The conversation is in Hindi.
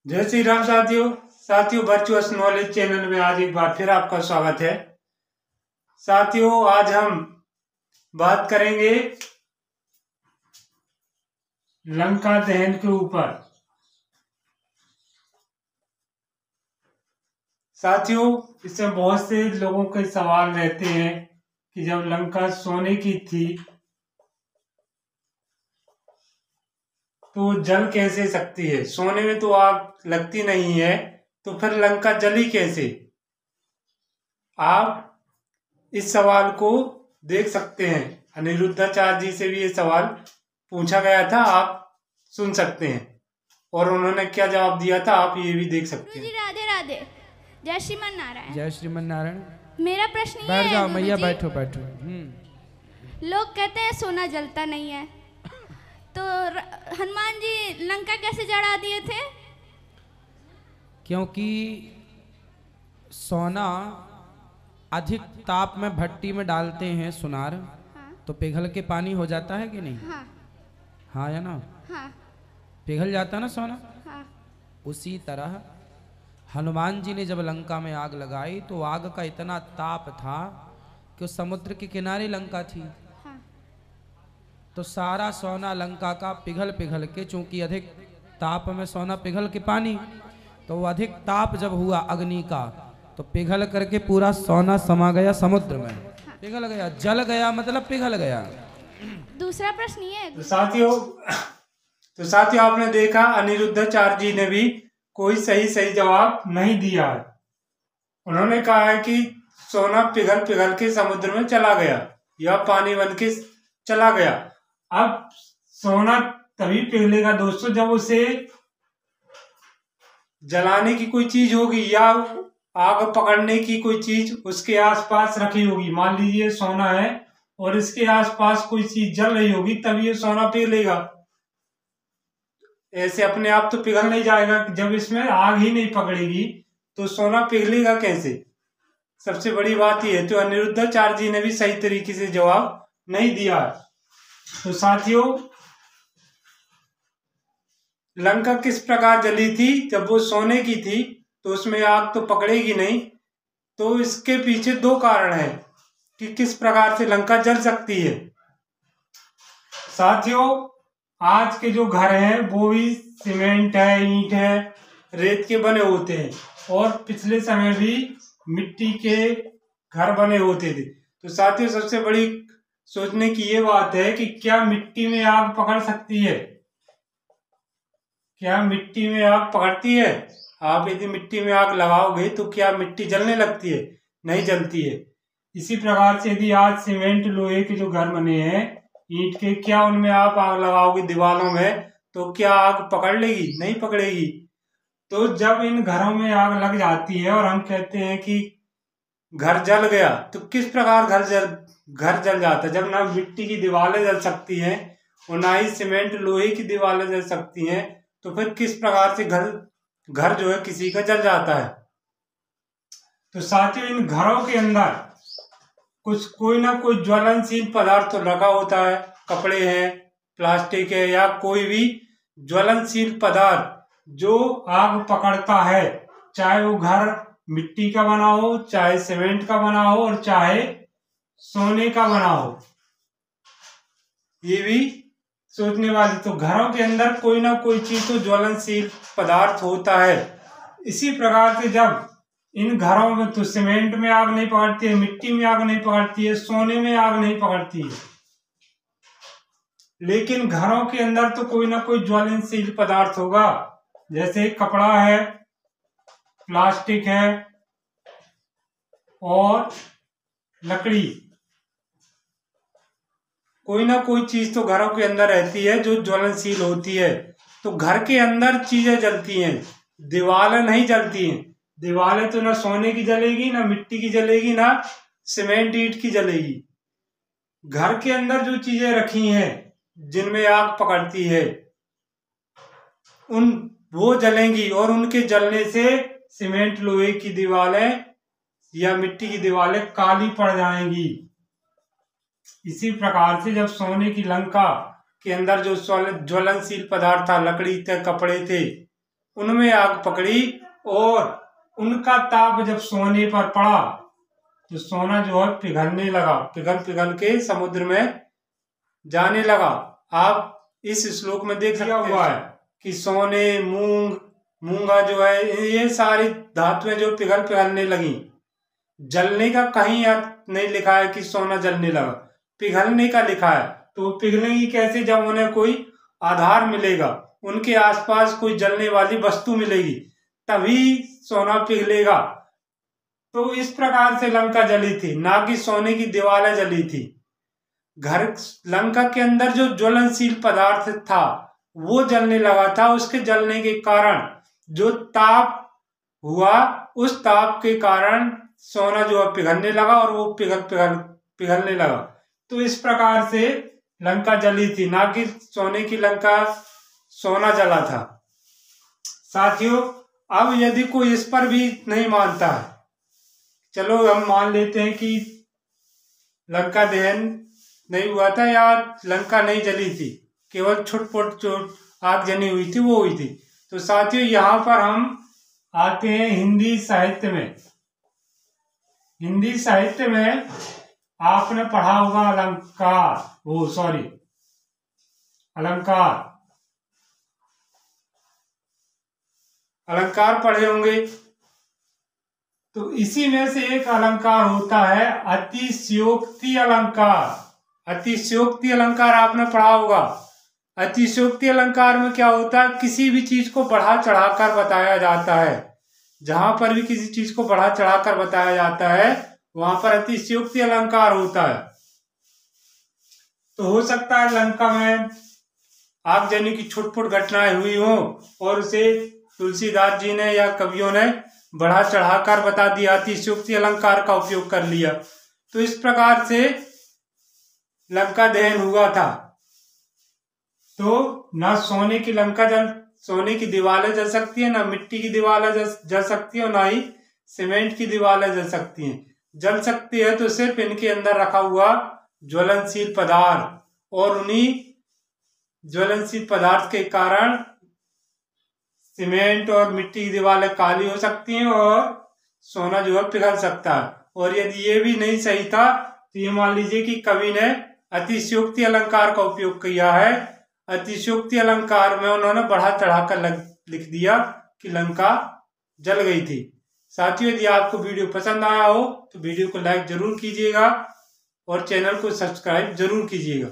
जय श्री राम साथियों वर्चुअस नॉलेज चैनल में आज एक बार फिर आपका स्वागत है। साथियों, आज हम बात करेंगे लंका दहन के ऊपर। साथियों, इसमें बहुत से लोगों के सवाल रहते हैं कि जब लंका सोने की थी तो जल कैसे सकती है? सोने में तो आग लगती नहीं है, तो फिर लंका जली कैसे? आप इस सवाल को देख सकते हैं। अनिरुद्धाचार्य जी से भी ये सवाल पूछा गया था, आप सुन सकते हैं और उन्होंने क्या जवाब दिया था आप ये भी देख सकते हैं। राधे राधे। जय श्रीमन नारायण। जय श्रीमन नारायण। मेरा प्रश्न ये बैठ है, जाओ मैया, गुरुजी। बैठो बैठो। लोग कहते हैं सोना जलता नहीं है, तो हनुमान जी लंका कैसे जला दिए थे? क्योंकि सोना अधिक ताप में भट्टी में डालते हैं सुनार, हाँ, तो पिघल के पानी हो जाता है कि नहीं? हाँ, हाँ या ना? हाँ, पिघल जाता ना सोना। हाँ। उसी तरह हनुमान जी ने जब लंका में आग लगाई तो आग का इतना ताप था कि उस समुद्र के किनारे लंका थी, हाँ। तो सारा सोना लंका का पिघल पिघल के, चूंकि अधिक ताप में सोना पिघल के पानी, तो वो अधिक ताप जब हुआ अग्नि का तो पिघल करके पूरा सोना समा गया समुद्र में। हाँ। पिघल गया, जल गया, मतलब पिघल गया। दूसरा प्रश्न ये है, तो साथियों आपने देखा अनिरुद्धाचार्य जी ने भी कोई सही जवाब नहीं दिया है। उन्होंने कहा है कि सोना पिघल पिघल के समुद्र में चला गया या पानी बन के चला गया। अब सोना तभी पिघलेगा दोस्तों जब उसे जलाने की कोई चीज होगी या आग पकड़ने की कोई चीज उसके आसपास रखी होगी। मान लीजिए सोना है और इसके आसपास कोई चीज जल रही होगी, तभी ये सोना पिघलेगा। ऐसे अपने आप तो पिघल नहीं जाएगा। जब इसमें आग ही नहीं पकड़ेगी तो सोना पिघलेगा कैसे? सबसे बड़ी बात यह है। तो अनिरुद्धाचार्य जी ने भी सही तरीके से जवाब नहीं दिया। तो साथियों, लंका किस प्रकार जली थी? जब वो सोने की थी तो उसमें आग तो पकड़ेगी नहीं। तो इसके पीछे दो कारण हैं कि किस प्रकार से लंका जल सकती है। साथियों, आज के जो घर हैं वो भी सीमेंट है, ईंट है, रेत के बने होते हैं और पिछले समय भी मिट्टी के घर बने होते थे। तो साथियों, सबसे बड़ी सोचने की ये बात है कि क्या मिट्टी में आग पकड़ सकती है? क्या मिट्टी में आग पकड़ती है? आप यदि मिट्टी में आग लगाओगे तो क्या मिट्टी जलने लगती है? नहीं जलती है। इसी प्रकार से यदि आज सीमेंट लोहे के जो घर बने हैं, ईंट के, क्या उनमें आप आग लगाओगे दीवारों में तो क्या आग पकड़ लेगी? नहीं पकड़ेगी। तो जब इन घरों में आग लग जाती है और हम कहते हैं कि घर जल गया, तो किस प्रकार घर जल जाता है? जब ना मिट्टी की दीवारें जल सकती हैं और ना ही सीमेंट लोहे की दीवारें जल सकती हैं, तो फिर किस प्रकार से घर जो है किसी का जल जाता है? तो साथियों, इन घरों के अंदर कोई ना कोई ज्वलनशील पदार्थ तो रखा होता है। कपड़े हैं, प्लास्टिक है या कोई भी ज्वलनशील पदार्थ जो आग पकड़ता है, चाहे वो घर मिट्टी का बना हो, चाहे सीमेंट का बना हो और चाहे सोने का बना हो। ये भी सोचने वाली। तो घरों के अंदर कोई ना कोई चीज तो ज्वलनशील पदार्थ होता है। इसी प्रकार से जब इन घरों में तो सीमेंट में आग नहीं पकड़ती है, मिट्टी में आग नहीं पकड़ती है, सोने में आग नहीं पकड़ती है, लेकिन घरों के अंदर तो कोई ना कोई ज्वलनशील पदार्थ होगा। जैसे कपड़ा है, प्लास्टिक है और लकड़ी। कोई ना कोई चीज तो घरों के अंदर रहती है जो ज्वलनशील होती है। तो घर के अंदर चीजें जलती हैं, दीवारें नहीं जलती हैं। दीवारें तो ना सोने की जलेगी, ना मिट्टी की जलेगी, ना सीमेंट ईंट की जलेगी। घर के अंदर जो चीजें रखी हैं जिनमें आग पकड़ती है वो जलेंगी और उनके जलने से सीमेंट लोहे की दीवारें या मिट्टी की दीवारें काली पड़ जाएंगी। इसी प्रकार से जब सोने की लंका के अंदर जो ज्वलनशील पदार्थ था, लकड़ी थे, कपड़े थे, उनमें आग पकड़ी और उनका ताप जब सोने पर पड़ा तो सोना जो है पिघलने लगा, पिघल के समुद्र में जाने लगा। आप इस श्लोक में देख लिया हुआ है कि सोने, मूंगा जो है, ये सारी धातुएं जो पिघलने लगी। जलने का कहीं अर्थ नहीं लिखा है कि सोना जलने लगा, पिघलने का लिखा है। तो वो पिघलेंगी कैसे? जब उन्हें कोई आधार मिलेगा, उनके आसपास कोई जलने वाली वस्तु मिलेगी, तभी सोना पिघलेगा। तो इस प्रकार से लंका जली थी, ना कि सोने की दीवारें जली थी। लंका के अंदर जो ज्वलनशील पदार्थ था वो जलने लगा था। उसके जलने के कारण जो ताप हुआ, उस ताप के कारण सोना जो है पिघलने लगा और वो पिघलने लगा। तो इस प्रकार से लंका जली थी, ना कि सोने की लंका सोना जला था। साथियों, अब यदि कोई इस पर भी नहीं मानता है, चलो हम मान लेते हैं कि लंका दहन नहीं हुआ था या लंका नहीं जली थी, केवल छुटपुट जो आग जली हुई थी वो हुई थी। तो साथियों, यहाँ पर हम आते हैं हिंदी साहित्य में। हिंदी साहित्य में आपने पढ़ा होगा अलंकार पढ़े होंगे। तो इसी में से एक अलंकार होता है अतिशयोक्ति अलंकार। अतिशयोक्ति अलंकार आपने पढ़ा होगा। अतिशयोक्ति अलंकार में क्या होता है? किसी भी चीज को बढ़ा चढ़ाकर बताया जाता है। जहां पर भी किसी चीज को बढ़ा चढ़ाकर बताया जाता है, वहां पर अतिशयोक्ति अलंकार होता है। तो हो सकता है लंका में आगजनी की छुटपुट घटनाएं हुई हो और उसे तुलसीदास जी ने या कवियों ने बढ़ा चढ़ाकर बता दिया, अतिशयोक्ति अलंकार का उपयोग कर लिया। तो इस प्रकार से लंका दहन हुआ था। तो ना सोने की सोने की दीवारें जल सकती है, ना मिट्टी की दीवारें जल सकती है, और ना ही सीमेंट की दीवारें जल सकती हैं। जल सकती है तो सिर्फ इनके अंदर रखा हुआ ज्वलनशील पदार्थ, और उन्हीं ज्वलनशील पदार्थ के कारण सीमेंट और मिट्टी की दीवारें काली हो सकती हैं और सोना जो है पिघल सकता है। और यदि ये भी नहीं सही था तो ये मान लीजिए कि कवि ने अतिशयोक्ति अलंकार का उपयोग किया है। अतिशयोक्ति अलंकार में उन्होंने बढ़ा चढ़ाकर लिख दिया कि लंका जल गई थी। साथियों, यदि आपको वीडियो पसंद आया हो तो वीडियो को लाइक जरूर कीजिएगा और चैनल को सब्सक्राइब जरूर कीजिएगा।